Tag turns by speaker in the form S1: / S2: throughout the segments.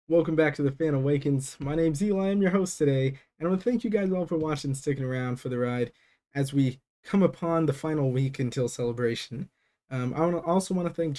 S1: Welcome back to the Fan Awakens. My name's Eli. I'm your host today, and I want to thank you guys all for watching and sticking around for the ride as we come upon the final week until celebration. Also want to thank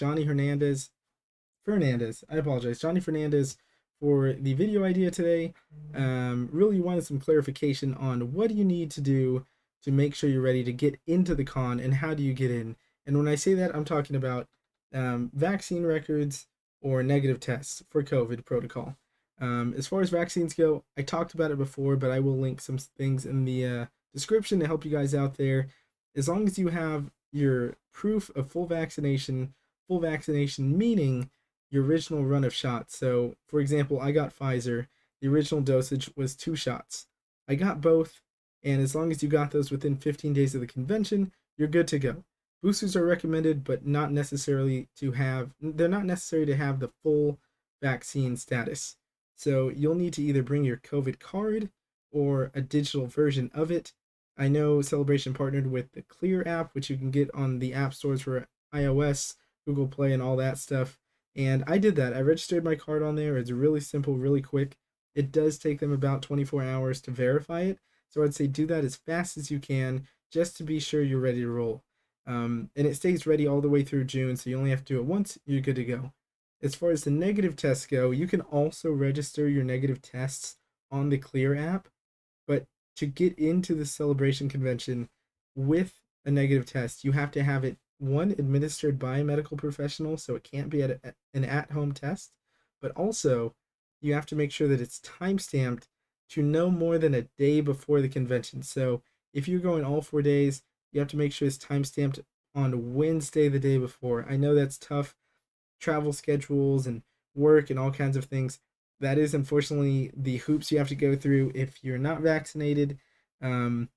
S1: Fernandez. I apologize, Johnny Fernandez, for the video idea today. Really wanted some clarification on what do you need to do to make sure you're ready to get into the con, and how do you get in. And when I say that, I'm talking about vaccine records or negative tests for COVID protocol. As far as vaccines go, I talked about it before, but I will link some things in the description to help you guys out there. As long as you have your proof of full vaccination meaning your original run of shots. So, for example, I got Pfizer. The original dosage was 2 shots. I got both, and as long as you got those within 15 days of the convention, you're good to go. Boosters are recommended, but not necessarily to have, they're not necessary to have the full vaccine status. So you'll need to either bring your COVID card or a digital version of it. I know Celebration partnered with the Clear app, which you can get on the app stores for iOS, Google Play, and all that stuff. And I did that. I registered my card on there. It's really simple, really quick. It does take them about 24 hours to verify it. So I'd say do that as fast as you can just to be sure you're ready to roll. And it stays ready all the way through June, so you only have to do it once, you're good to go. As far as the negative tests go, you can also register your negative tests on the Clear app, but to get into the celebration convention with a negative test, you have to have it one administered by a medical professional, so it can't be an at-home test, but also you have to make sure that it's time-stamped to no more than a day before the convention. So if you're going all 4 days, you have to make sure it's time stamped on Wednesday the day before. I know that's tough, travel schedules and work and all kinds of things. That is unfortunately the hoops you have to go through if you're not vaccinated. Um,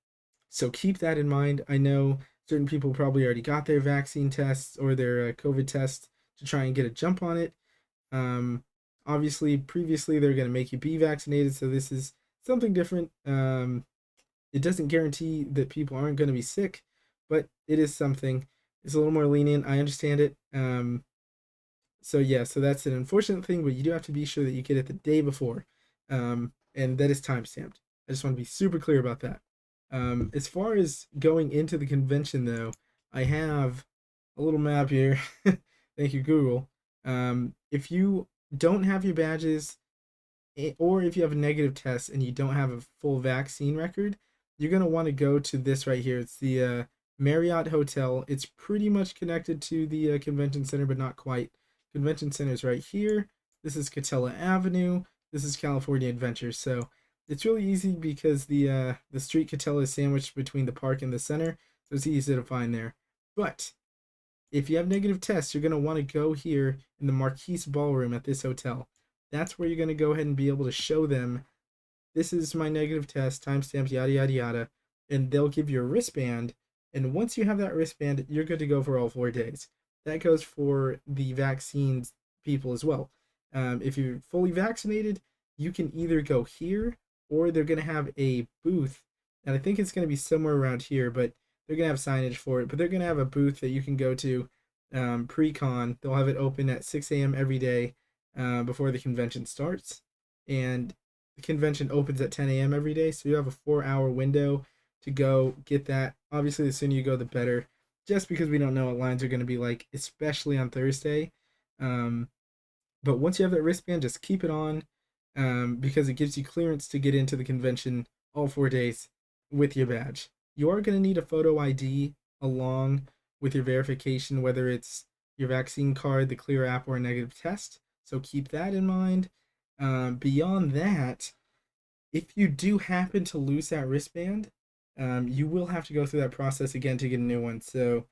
S1: so keep that in mind. I know certain people probably already got their vaccine tests or their COVID tests to try and get a jump on it. Um, Obviously, previously they're going to make you be vaccinated, so this is something different. It doesn't guarantee that people aren't going to be sick, but it is something. It's a little more lenient. I understand it. So yeah, so that's an unfortunate thing, but you do have to be sure that you get it the day before, and that is time stamped. I just want to be super clear about that. As far as going into the convention, though, I have a little map here. Thank you, Google. If you don't have your badges, or if you have a negative test and you don't have a full vaccine record, you're going to want to go to this right here. It's the Marriott Hotel. It's pretty much connected to the convention center, but not quite. Convention center is right here. This is Catella Avenue. This is California Adventure. So it's really easy because the street Catella is sandwiched between the park and the center, so it's easy to find there. But if you have negative tests, you're going to want to go here in the Marquise Ballroom at this hotel. That's where you're going to go ahead and be able to show them, this is my negative test, timestamps, yada, yada, yada. And they'll give you a wristband. And once you have that wristband, you're good to go for all 4 days. That goes for the vaccines people as well. If you're fully vaccinated, you can either go here or they're going to have a booth. And I think it's going to be somewhere around here, but they're going to have signage for it. But they're going to have a booth that you can go to pre-con. They'll have it open at 6 a.m. every day before the convention starts. And the convention opens at 10 a.m. every day. So you have a 4-hour window to go get that. Obviously, the sooner you go, the better. Just because we don't know what lines are going to be like, especially on Thursday. Um, but once you have that wristband, just keep it on because it gives you clearance to get into the convention all 4 days with your badge. You are going to need a photo ID along with your verification, whether it's your vaccine card, the Clear app, or a negative test. So keep that in mind. Beyond that, if you do happen to lose that wristband, you will have to go through that process again to get a new one. So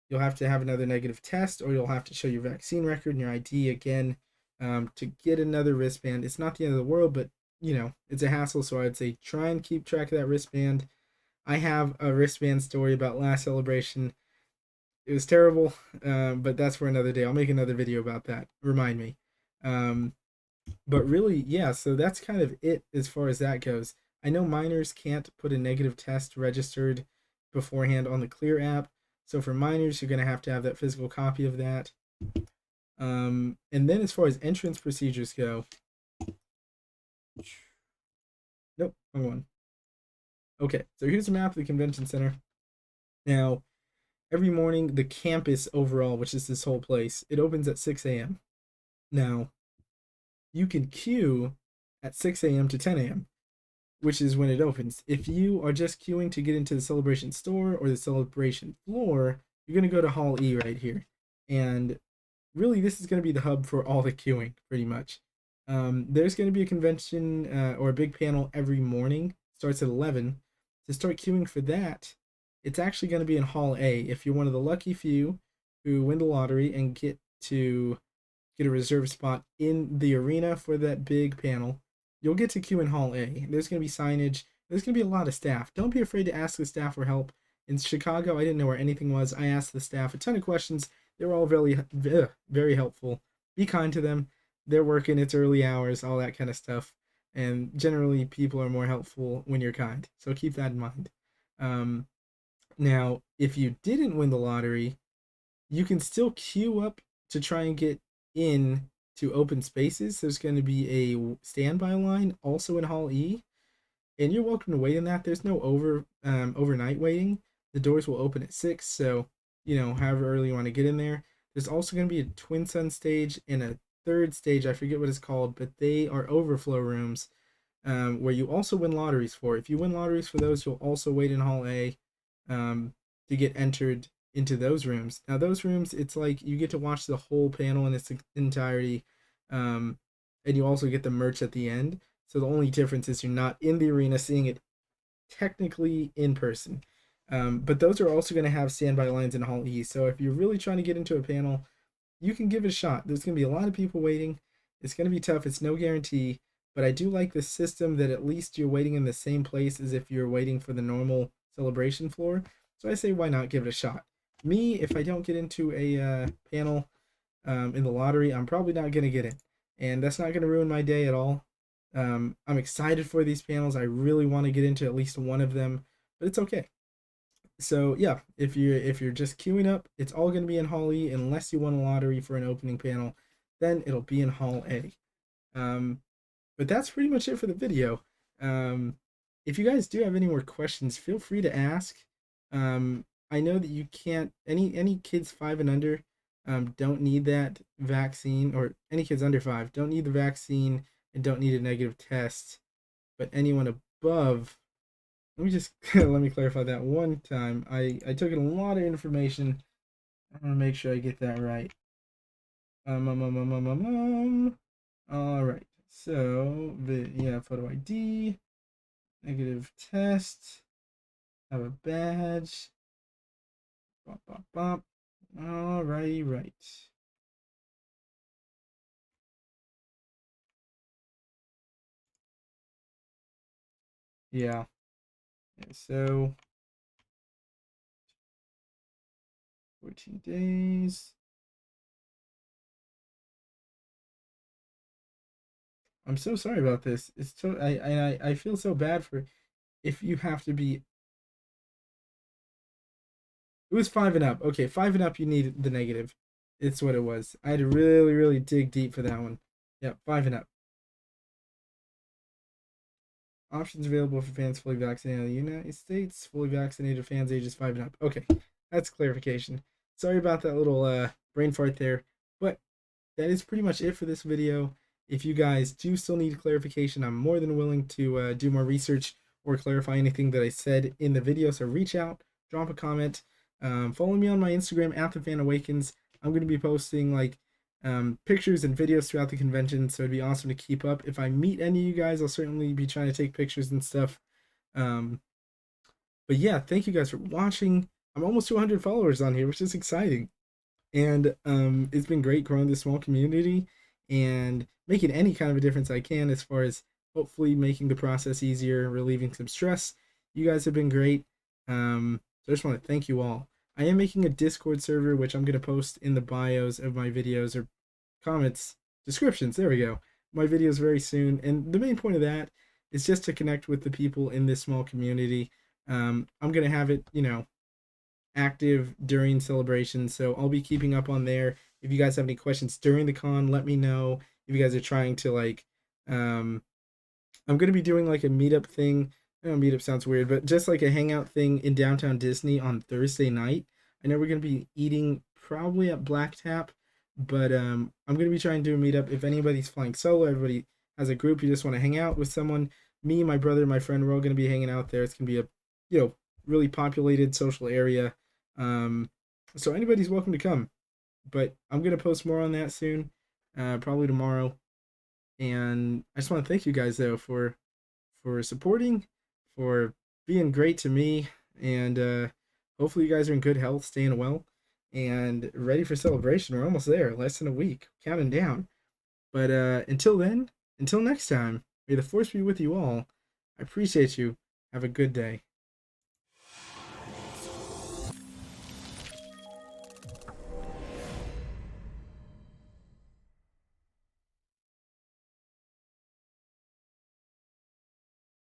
S1: you'll have to have another negative test, or you'll have to show your vaccine record and your ID again to get another wristband. It's not the end of the world, but it's a hassle. So I'd say try and keep track of that wristband. I have a wristband story about last celebration. It was terrible, but that's for another day. I'll make another video about that. Remind me. Um, but really, yeah, so that's kind of it as far as that goes. I know minors can't put a negative test registered beforehand on the Clear app. So for minors, you're going to have that physical copy of that. And then as far as entrance procedures go, Nope, wrong one. Okay, so here's a map of the convention center. Now, every morning, the campus overall, which is this whole place, it opens at 6 a.m. Now, you can queue at 6 a.m. to 10 a.m., which is when it opens. If you are just queuing to get into the celebration store or the celebration floor, you're going to go to Hall E right here. And really, this is going to be the hub for all the queuing, pretty much. There's going to be a convention or a big panel every morning, starts at 11. To start queuing for that, it's actually going to be in Hall A. If you're one of the lucky few who win the lottery and get a reserved spot in the arena for that big panel, you'll get to queue in Hall A. There's going to be signage. There's going to be a lot of staff. Don't be afraid to ask the staff for help. In Chicago, I didn't know where anything was. I asked the staff a ton of questions. They were all very helpful. Be kind to them. They're working. It's early hours, all that kind of stuff. And generally, people are more helpful when you're kind. So keep that in mind. Um, Now, if you didn't win the lottery, you can still queue up to try and get in to open spaces. There's going to be a standby line also in Hall E, and you're welcome to wait in that. There's no overnight waiting. The doors will open at 6, so however early you want to get in there. There's also going to be a Twin Sun stage and a third stage. I forget what it's called, but they are overflow rooms where you also win lotteries for. If you win lotteries for those, you'll also wait in Hall A to get entered into those rooms. Now, those rooms, it's like you get to watch the whole panel in its entirety, and you also get the merch at the end. So the only difference is you're not in the arena seeing it technically in person. But those are also going to have standby lines in Hall E. So if you're really trying to get into a panel, you can give it a shot. There's going to be a lot of people waiting. It's going to be tough. It's no guarantee. But I do like the system that at least you're waiting in the same place as if you're waiting for the normal celebration floor. So I say, why not give it a shot? Me, if I don't get into a panel in the lottery, I'm probably not going to get in. And that's not going to ruin my day at all. I'm excited for these panels. I really want to get into at least one of them, but it's okay. So yeah, if you're just queuing up, it's all going to be in Hall E unless you won a lottery for an opening panel. Then it'll be in Hall A. Um, but that's pretty much it for the video. Um, if you guys do have any more questions, feel free to ask. I know that you can't any kids 5 and under don't need that vaccine, or any kids under 5 don't need the vaccine and don't need a negative test. But anyone above, let me just let me clarify that one time. I took in a lot of information. I want to make sure I get that right. All right. So yeah, photo ID, negative test, have a badge. Bop, bop, bop. All righty, right. Yeah. So 14 days. I'm so sorry about this. It's so I feel so bad for if you have to be. It was 5 and up. Okay, 5 and up. You need the negative. It's what it was. I had to really dig deep for that one. Yeah, 5 and up. Options available for fans fully vaccinated in the United States. Fully vaccinated fans ages 5 and up. Okay, that's clarification. Sorry about that little brain fart there, but that is pretty much it for this video. If you guys do still need clarification, I'm more than willing to do more research or clarify anything that I said in the video. So reach out, drop a comment, follow me on my Instagram at @thefan_awakens. I'm going to be posting like pictures and videos throughout the convention, so it'd be awesome to keep up. If I meet any of you guys, I'll certainly be trying to take pictures and stuff. Um, but yeah, thank you guys for watching. I'm almost 200 followers on here, which is exciting. And it's been great growing this small community and making any kind of a difference I can as far as hopefully making the process easier, relieving some stress. You guys have been great. So I just want to thank you all. I am making a Discord server, which I'm going to post in the bios of my videos or comments, descriptions. There we go. My videos very soon. And the main point of that is just to connect with the people in this small community. I'm going to have it, active during celebrations, so I'll be keeping up on there. If you guys have any questions during the con, let me know. If you guys are trying to like I'm gonna be doing like a meetup thing. I know meetup sounds weird, but just like a hangout thing in downtown Disney on Thursday night. I know we're gonna be eating probably at Black Tap, but I'm gonna be trying to do a meetup. If anybody's flying solo, everybody has a group, you just want to hang out with someone. Me, my brother, my friend, we're all gonna be hanging out there. It's gonna be a you know really populated social area. Um, so anybody's welcome to come. But I'm gonna post more on that soon, probably tomorrow. And I just want to thank you guys though for supporting, for being great to me, and hopefully you guys are in good health, staying well, and ready for celebration. We're almost there, less than a week, counting down. But until then, until next time, may the force be with you all. I appreciate you. Have a good day.